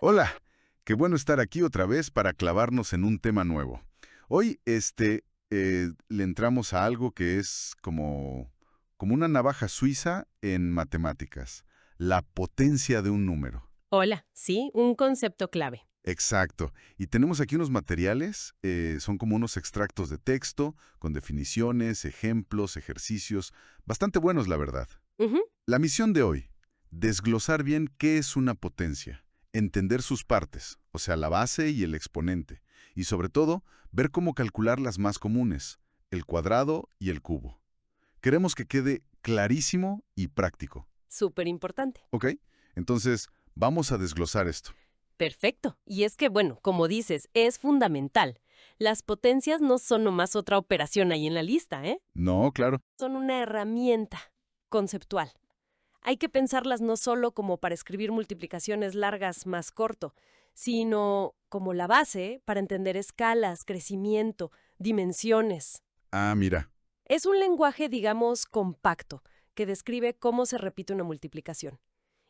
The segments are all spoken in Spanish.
Hola, qué bueno estar aquí otra vez para clavarnos en un tema nuevo. Hoy, le entramos a algo que es como una navaja suiza en matemáticas, la potencia de un número. Hola, sí, un concepto clave. Exacto. Y tenemos aquí unos materiales, son como unos extractos de texto, con definiciones, ejemplos, ejercicios, bastante buenos, la verdad. Ujú. La misión de hoy, desglosar bien qué es una potencia, entender sus partes, o sea, la base y el exponente, y sobre todo, ver cómo calcular las más comunes, el cuadrado y el cubo. Queremos que quede clarísimo y práctico, Súper importante. ¿ok? Entonces, vamos a desglosar esto. Perfecto. Y es que, bueno, como dices, es fundamental. Las potencias no son nomás otra operación ahí en la lista, ¿eh? No, claro. Son una herramienta conceptual. Hay que pensarlas no solo como para escribir multiplicaciones largas más corto, sino como la base para entender escalas, crecimiento, dimensiones. Ah, mira. Es un lenguaje, digamos, compacto, que describe cómo se repite una multiplicación.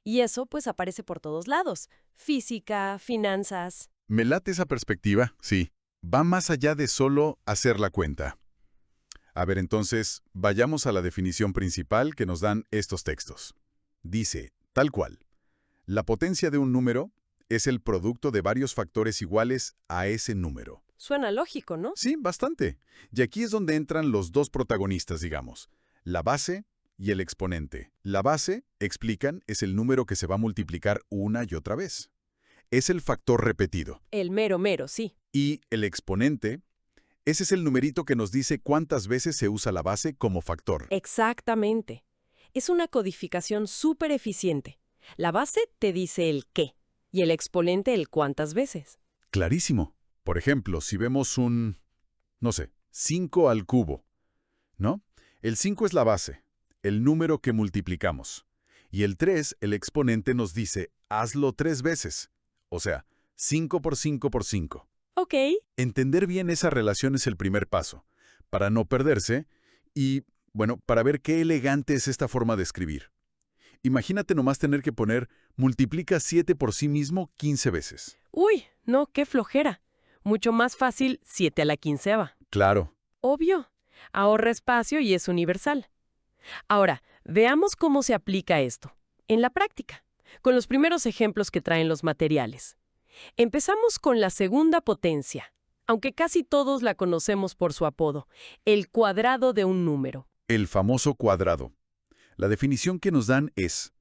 Y eso pues aparece por todos lados. Física, finanzas. Me late esa perspectiva, sí. Va más allá de solo hacer la cuenta. A ver, entonces, vayamos a la definición principal que nos dan estos textos. Dice, tal cual, la potencia de un número es el producto de varios factores iguales a ese número. Suena lógico, ¿no? Sí, bastante. Y aquí es donde entran los dos protagonistas, digamos, la base y el exponente. La base, explican, es el número que se va a multiplicar una y otra vez. Es el factor repetido. El mero mero, sí. Y el exponente, ese es el numerito que nos dice cuántas veces se usa la base como factor. Exactamente. Es una codificación súper eficiente. La base te dice el qué y el exponente el cuántas veces. Clarísimo. Por ejemplo, si vemos no sé, 5 al cubo, ¿no? El 5 es la base, el número que multiplicamos. Y el 3, el exponente nos dice, hazlo 3 veces. O sea, 5 por 5 por 5. Ok. Entender bien esa relación es el primer paso, para no perderse y, bueno, para ver qué elegante es esta forma de escribir. Imagínate nomás tener que poner multiplica 7 por sí mismo 15 veces. Uy, no, qué flojera. Mucho más fácil 7 a la quinceava. Claro. Obvio. Ahorra espacio y es universal. Ahora, veamos cómo se aplica esto. En la práctica, con los primeros ejemplos que traen los materiales. Empezamos con la segunda potencia, aunque casi todos la conocemos por su apodo, el cuadrado de un número. El famoso cuadrado. La definición que nos dan es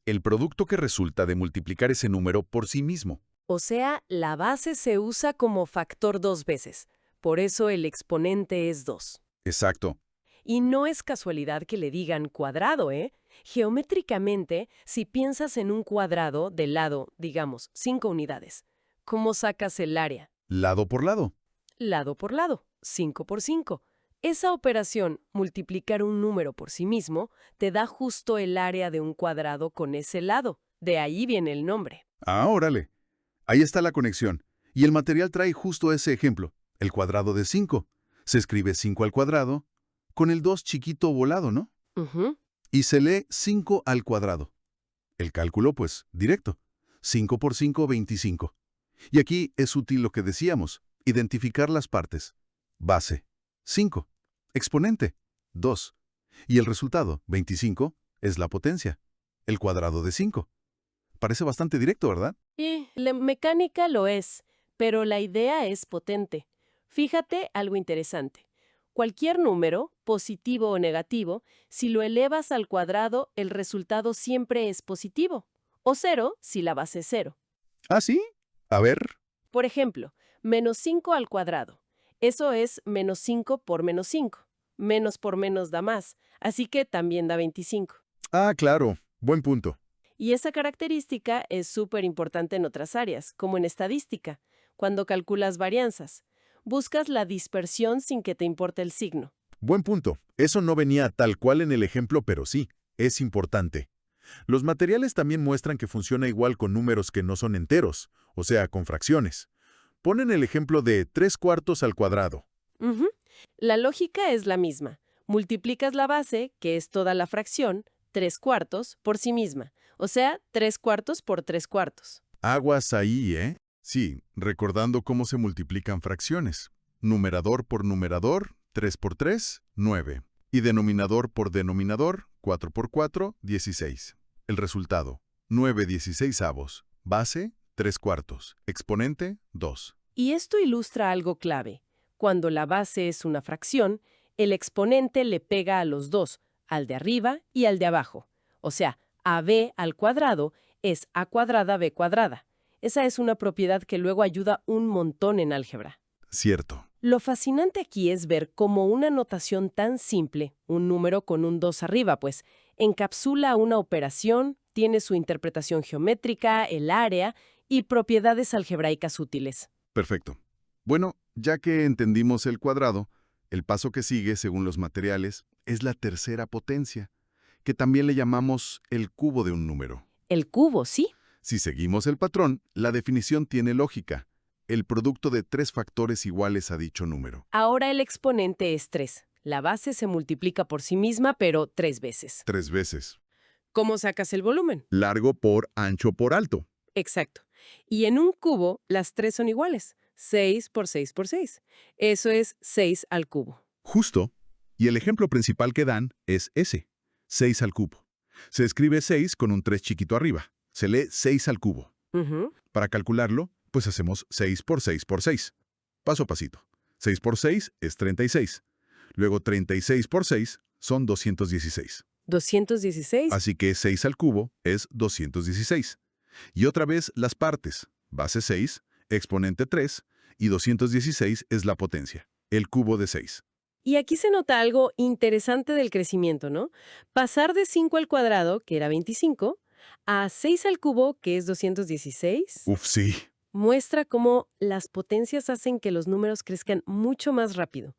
el producto que resulta de multiplicar ese número por sí mismo. O sea, la base se usa como factor dos veces. Por eso el exponente es 2. Exacto. Y no es casualidad que le digan cuadrado, ¿eh? Geométricamente, si piensas en un cuadrado del lado, digamos, 5 unidades, ¿cómo sacas el área? Lado por lado. Lado por lado, 5 por 5. Esa operación, multiplicar un número por sí mismo, te da justo el área de un cuadrado con ese lado. De ahí viene el nombre. Ah, órale. Ahí está la conexión. Y el material trae justo ese ejemplo, el cuadrado de 5. Se escribe 5 al cuadrado, con el 2 chiquito volado, ¿no? Ujú. Y se lee 5 al cuadrado. El cálculo, pues, directo. 5 por 5, 25. Y aquí es útil lo que decíamos, identificar las partes. Base, 5. Exponente, 2. Y el resultado, 25, es la potencia, el cuadrado de 5. Parece bastante directo, ¿verdad? Y la mecánica lo es, pero la idea es potente. Fíjate algo interesante. Cualquier número, positivo o negativo, si lo elevas al cuadrado, el resultado siempre es positivo. O cero si la base es cero. ¿Ah, sí? A ver. Por ejemplo, menos 5 al cuadrado. Eso es menos 5 por menos 5. Menos por menos da más, así que también da 25. Ah, claro. Buen punto. Y esa característica es súper importante en otras áreas, como en estadística, cuando calculas varianzas. Buscas la dispersión sin que te importe el signo. Buen punto. Eso no venía tal cual en el ejemplo, pero sí, es importante. Los materiales también muestran que funciona igual con números que no son enteros, o sea, con fracciones. Ponen el ejemplo de 3 cuartos al cuadrado. Ujú. La lógica es la misma. Multiplicas la base, que es toda la fracción, 3 cuartos, por sí misma. O sea, 3 cuartos por 3 cuartos. Aguas ahí, ¿eh? Sí, recordando cómo se multiplican fracciones. Numerador por numerador, 3 por 3, 9. Y denominador por denominador, 4 por 4, 16. El resultado, 9/16. Base, 3 cuartos. Exponente, 2. Y esto ilustra algo clave. Cuando la base es una fracción, el exponente le pega a los dos, al de arriba y al de abajo. O sea, AB al cuadrado es A cuadrada B cuadrada. Esa es una propiedad que luego ayuda un montón en álgebra. Cierto. Lo fascinante aquí es ver cómo una notación tan simple, un número con un 2 arriba, pues, encapsula una operación, tiene su interpretación geométrica, el área y propiedades algebraicas útiles. Perfecto. Bueno, ya que entendimos el cuadrado, el paso que sigue, según los materiales, es la tercera potencia, que también le llamamos el cubo de un número. El cubo, ¿sí? Si seguimos el patrón, la definición tiene lógica. El producto de tres factores iguales a dicho número. Ahora el exponente es 3. La base se multiplica por sí misma, pero 3 veces. 3 veces. ¿Cómo sacas el volumen? Largo por ancho por alto. Exacto. Y en un cubo, las tres son iguales. 6 por 6 por 6. Eso es 6 al cubo. Justo. Y el ejemplo principal que dan es ese. 6 al cubo. Se escribe 6 con un 3 chiquito arriba. Se lee 6 al cubo. Ujú. Para calcularlo, pues hacemos 6 por 6 por 6. Paso a pasito. 6 por 6 es 36. Luego 36 por 6 son 216. 216. Así que 6 al cubo es 216. Y otra vez las partes. Base 6, exponente 3 y 216 es la potencia, el cubo de 6. Y aquí se nota algo interesante del crecimiento, ¿no? Pasar de 5 al cuadrado, que era 25, a 6 al cubo, que es 216, Uf, sí. muestra cómo las potencias hacen que los números crezcan mucho más rápido,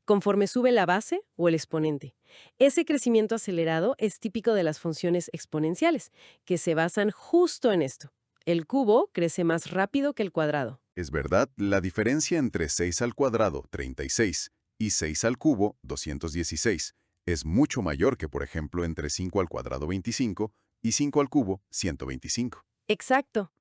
conforme sube la base o el exponente. Ese crecimiento acelerado es típico de las funciones exponenciales, que se basan justo en esto. El cubo crece más rápido que el cuadrado. Es verdad, la diferencia entre 6 al cuadrado, 36, y 6 al cubo, 216, es mucho mayor que, por ejemplo, entre 5 al cuadrado, 25, y 5 al cubo, 125. Exacto.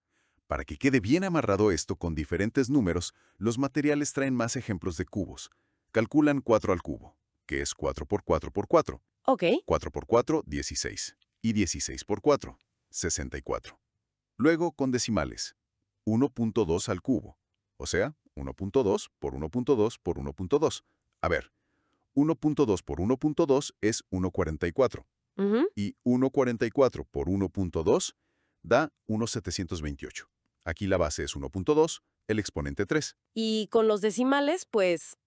Para que quede bien amarrado esto con diferentes números, los materiales traen más ejemplos de cubos. Calculan 4 al cubo, que es 4 por 4 por 4. Ok. 4 por 4, 16. Y 16 por 4, 64. Luego con decimales. 1.2 al cubo. O sea, 1.2 por 1.2 por 1.2. A ver, 1.2 por 1.2 es 1.44. Ujú. Y 1.44 por 1.2 da 1.728. Aquí la base es 1.2, el exponente 3. Y con los decimales, pues,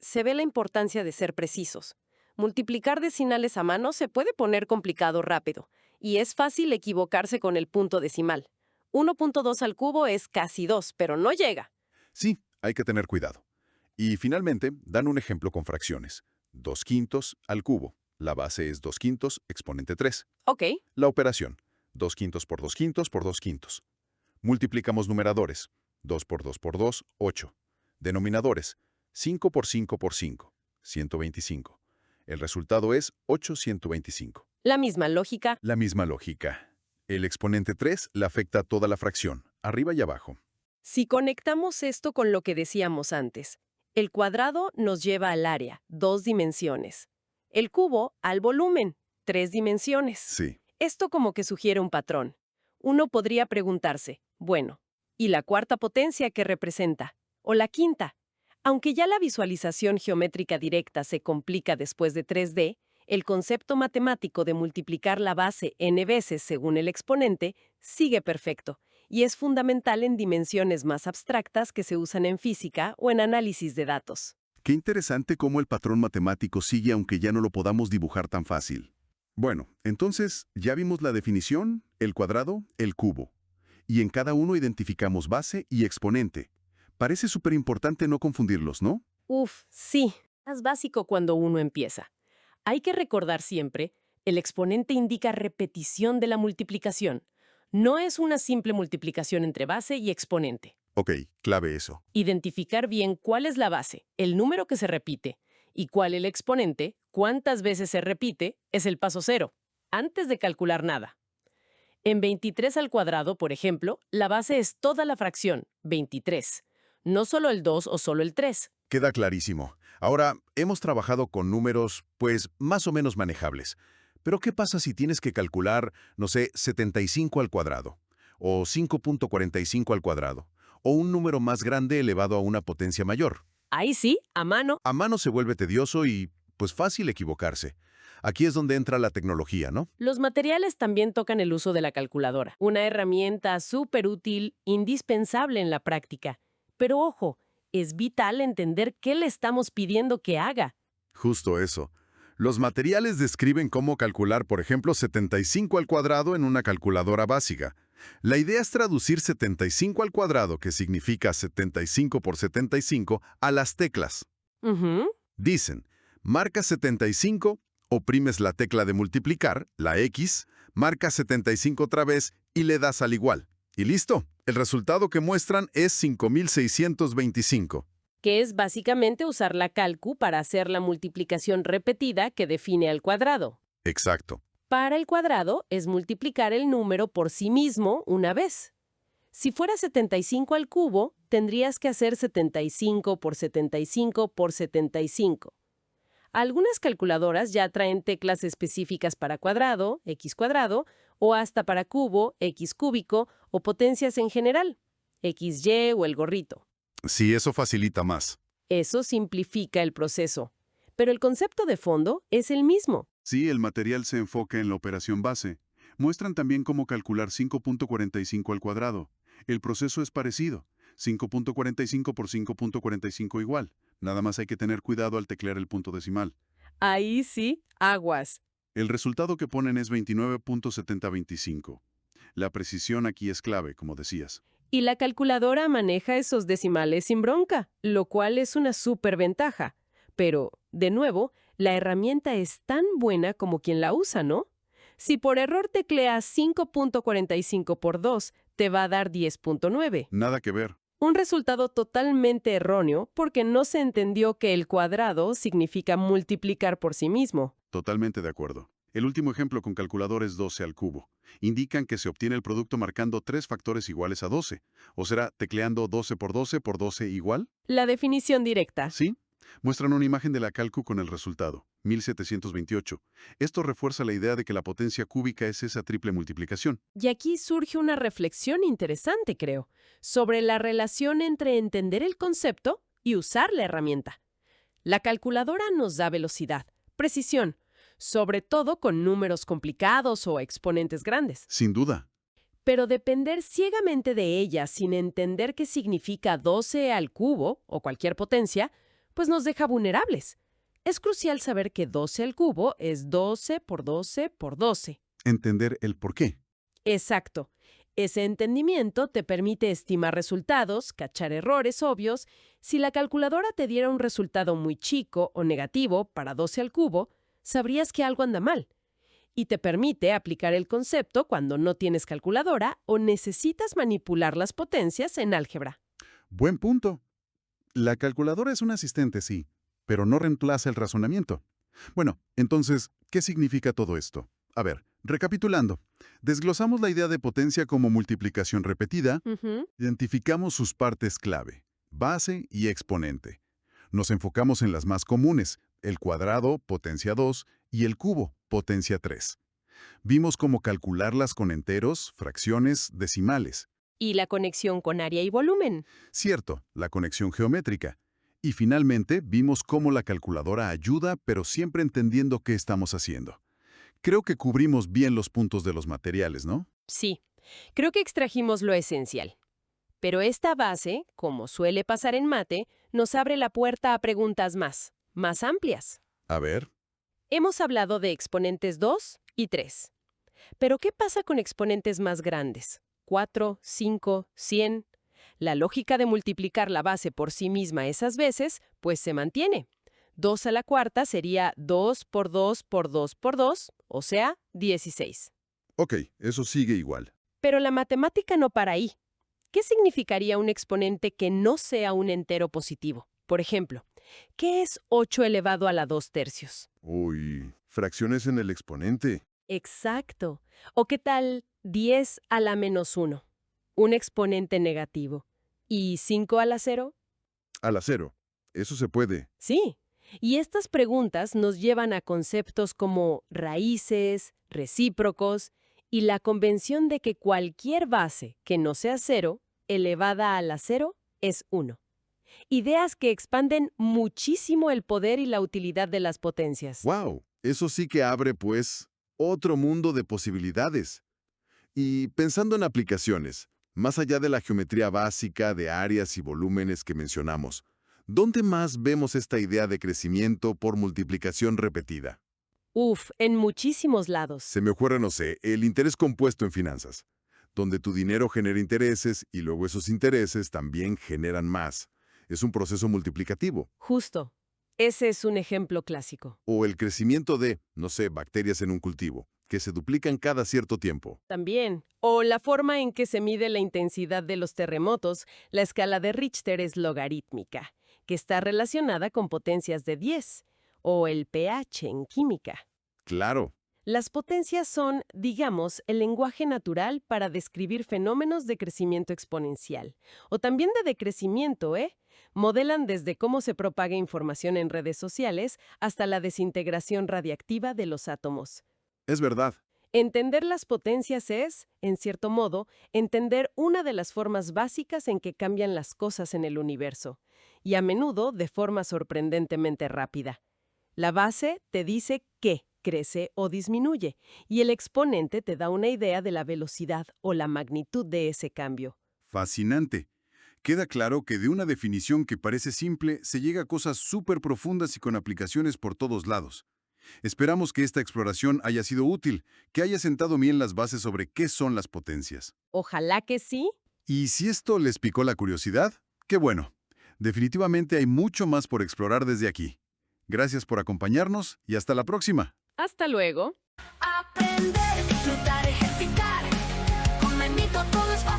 se ve la importancia de ser precisos. Multiplicar decimales a mano se puede poner complicado rápido, y es fácil equivocarse con el punto decimal. 1.2 al cubo es casi 2, pero no llega. Sí, hay que tener cuidado. Y finalmente, dan un ejemplo con fracciones. 2 quintos al cubo. La base es 2 quintos, exponente 3. Ok. La operación. 2 quintos por 2 quintos por 2 quintos. Multiplicamos numeradores. 2 por 2 por 2, 8. Denominadores. 5 por 5 por 5, 125. El resultado es 825. La misma lógica. La misma lógica. El exponente 3 le afecta a toda la fracción, arriba y abajo. Si conectamos esto con lo que decíamos antes, el cuadrado nos lleva al área, 2 dimensiones. El cubo al volumen, 3 dimensiones. Sí. Esto como que sugiere un patrón. Uno podría preguntarse, bueno, ¿y la cuarta potencia qué representa? ¿O la quinta? Aunque ya la visualización geométrica directa se complica después de 3D, el concepto matemático de multiplicar la base n veces según el exponente sigue perfecto y es fundamental en dimensiones más abstractas que se usan en física o en análisis de datos. Qué interesante cómo el patrón matemático sigue aunque ya no lo podamos dibujar tan fácil. Bueno, entonces ya vimos la definición, el cuadrado, el cubo. Y en cada uno identificamos base y exponente. Parece súper importante no confundirlos, ¿no? Uf, sí, es básico cuando uno empieza. Hay que recordar siempre, el exponente indica repetición de la multiplicación. No es una simple multiplicación entre base y exponente. Ok, clave eso. Identificar bien cuál es la base, el número que se repite, y cuál el exponente, cuántas veces se repite, es el paso cero, antes de calcular nada. En 23 al cuadrado, por ejemplo, la base es toda la fracción, 23, no solo el 2 o solo el 3. Queda clarísimo. Ahora, hemos trabajado con números, pues, más o menos manejables. Pero ¿qué pasa si tienes que calcular, no sé, 75 al cuadrado? O 5.45 al cuadrado. O un número más grande elevado a una potencia mayor. Ahí sí, a mano. A mano se vuelve tedioso y, pues, fácil equivocarse. Aquí es donde entra la tecnología, ¿no? Los materiales también tocan el uso de la calculadora, una herramienta súper útil, indispensable en la práctica. Pero ojo, es vital entender qué le estamos pidiendo que haga. Justo eso. Los materiales describen cómo calcular, por ejemplo, 75 al cuadrado en una calculadora básica. La idea es traducir 75 al cuadrado, que significa 75 por 75, a las teclas. Ujú. Dicen, marcas 75, oprimes la tecla de multiplicar, la X, marcas 75 otra vez y le das al igual. Y listo. El resultado que muestran es 5625. Que es básicamente usar la calcu para hacer la multiplicación repetida que define al cuadrado. Exacto. Para el cuadrado es multiplicar el número por sí mismo una vez. Si fuera 75 al cubo, tendrías que hacer 75 por 75 por 75. Algunas calculadoras ya traen teclas específicas para cuadrado, x cuadrado, o hasta para cubo, x cúbico, o potencias en general, xy o el gorrito. Sí, eso facilita más. Eso simplifica el proceso. Pero el concepto de fondo es el mismo. Sí, el material se enfoca en la operación base. Muestran también cómo calcular 5.45 al cuadrado. El proceso es parecido. 5.45 por 5.45 igual. Nada más hay que tener cuidado al teclear el punto decimal. Ahí sí, aguas. El resultado que ponen es 29.7025. La precisión aquí es clave, como decías. Y la calculadora maneja esos decimales sin bronca, lo cual es una superventaja. Pero, de nuevo, la herramienta es tan buena como quien la usa, ¿no? Si por error tecleas 5.45 por 2, te va a dar 10.9. Nada que ver. Un resultado totalmente erróneo porque no se entendió que el cuadrado significa multiplicar por sí mismo. Totalmente de acuerdo. El último ejemplo con calculador es 12 al cubo. Indican que se obtiene el producto marcando 3 factores iguales a 12. ¿O será tecleando 12 por 12 por 12 igual? La definición directa. Sí. Muestran una imagen de la calcu con el resultado, 1728. Esto refuerza la idea de que la potencia cúbica es esa triple multiplicación. Y aquí surge una reflexión interesante, creo, sobre la relación entre entender el concepto y usar la herramienta. La calculadora nos da velocidad, precisión, sobre todo con números complicados o exponentes grandes. Sin duda. Pero depender ciegamente de ella sin entender qué significa 12 al cubo o cualquier potencia, pues nos deja vulnerables. Es crucial saber que 12 al cubo es 12 por 12 por 12. Entender el por qué. Exacto. Ese entendimiento te permite estimar resultados, cachar errores obvios. Si la calculadora te diera un resultado muy chico o negativo para 12 al cubo, sabrías que algo anda mal. Y te permite aplicar el concepto cuando no tienes calculadora o necesitas manipular las potencias en álgebra. Buen punto. La calculadora es un asistente, sí, pero no reemplaza el razonamiento. Bueno, entonces, ¿qué significa todo esto? A ver, recapitulando. Desglosamos la idea de potencia como multiplicación repetida, identificamos sus partes clave, base y exponente. Nos enfocamos en las más comunes, el cuadrado, potencia 2, y el cubo, potencia 3. Vimos cómo calcularlas con enteros, fracciones, decimales. Y la conexión con área y volumen. Cierto, la conexión geométrica. Y finalmente vimos cómo la calculadora ayuda, pero siempre entendiendo qué estamos haciendo. Creo que cubrimos bien los puntos de los materiales, ¿no? Sí, creo que extrajimos lo esencial. Pero esta base, como suele pasar en mate, nos abre la puerta a preguntas más amplias. A ver. Hemos hablado de exponentes 2 y 3. Pero ¿qué pasa con exponentes más grandes? 4, 5, 100. La lógica de multiplicar la base por sí misma esas veces, pues se mantiene. 2 a la cuarta sería 2 por 2 por 2 por 2, o sea, 16. Ok, eso sigue igual. Pero la matemática no para ahí. ¿Qué significaría un exponente que no sea un entero positivo? Por ejemplo, ¿qué es 8 elevado a la 2 tercios? Uy, fracciones en el exponente. Exacto. ¿O qué tal 10 a la menos 1, un exponente negativo. ¿Y 5 a la 0? A la 0. Eso se puede. Sí. Y estas preguntas nos llevan a conceptos como raíces, recíprocos y la convención de que cualquier base que no sea 0, elevada a la 0, es 1. Ideas que expanden muchísimo el poder y la utilidad de las potencias. ¡Wow! Eso sí que abre, pues, otro mundo de posibilidades. Y pensando en aplicaciones, más allá de la geometría básica de áreas y volúmenes que mencionamos, ¿dónde más vemos esta idea de crecimiento por multiplicación repetida? En muchísimos lados. Se me ocurre, no sé, el interés compuesto en finanzas, donde tu dinero genera intereses y luego esos intereses también generan más. Es un proceso multiplicativo. Justo. Ese es un ejemplo clásico. O el crecimiento de, no sé, bacterias en un cultivo, que se duplican cada cierto tiempo. También. O la forma en que se mide la intensidad de los terremotos, la escala de Richter es logarítmica, que está relacionada con potencias de 10, o el pH en química. Claro. Las potencias son, digamos, el lenguaje natural para describir fenómenos de crecimiento exponencial, o también de decrecimiento, Modelan desde cómo se propaga información en redes sociales hasta la desintegración radiactiva de los átomos. Es verdad. Entender las potencias es, en cierto modo, entender una de las formas básicas en que cambian las cosas en el universo, y a menudo de forma sorprendentemente rápida. La base te dice qué crece o disminuye, y el exponente te da una idea de la velocidad o la magnitud de ese cambio. Fascinante. Queda claro que de una definición que parece simple se llega a cosas súper profundas y con aplicaciones por todos lados. Esperamos que esta exploración haya sido útil, que haya sentado bien las bases sobre qué son las potencias. Ojalá que sí. Y si esto les picó la curiosidad, qué bueno. Definitivamente hay mucho más por explorar desde aquí. Gracias por acompañarnos y hasta la próxima. Hasta luego. Aprender, disfrutar, ejercitar. Con Memito todo es fácil.